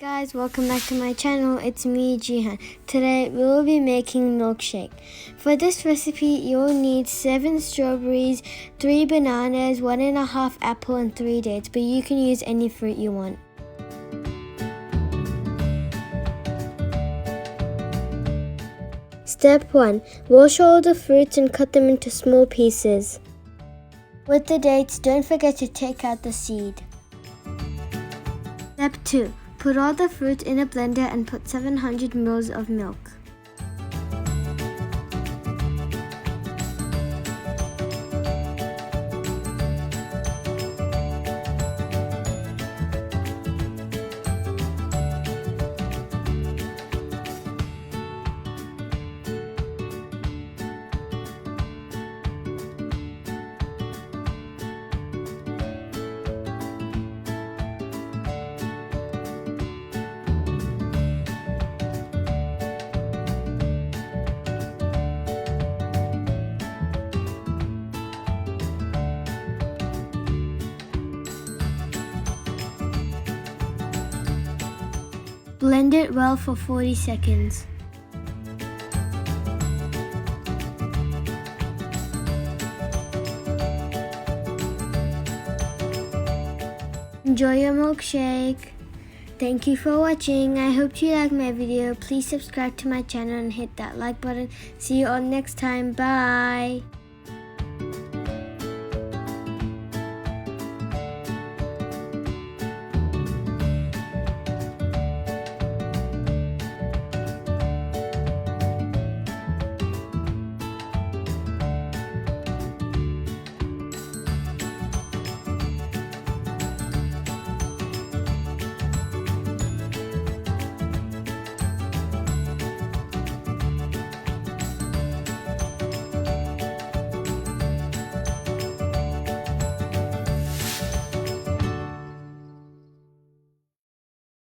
Guys, welcome back to my channel. It's me, Jihan. Today we will be making milkshake. For this recipe you will need 7 strawberries, 3 bananas, 1.5 apple and 3 dates, but you can use any fruit you want. Step 1. Wash all the fruits and cut them into small pieces. With the dates, don't forget to take out the seed. Step 2. Put all the fruit in a blender and put 700 ml of milk. Blend it well for 40 seconds. Enjoy your milkshake. Thank you for watching. I hope you liked my video. Please subscribe to my channel and hit that like button. See you all next time. Bye.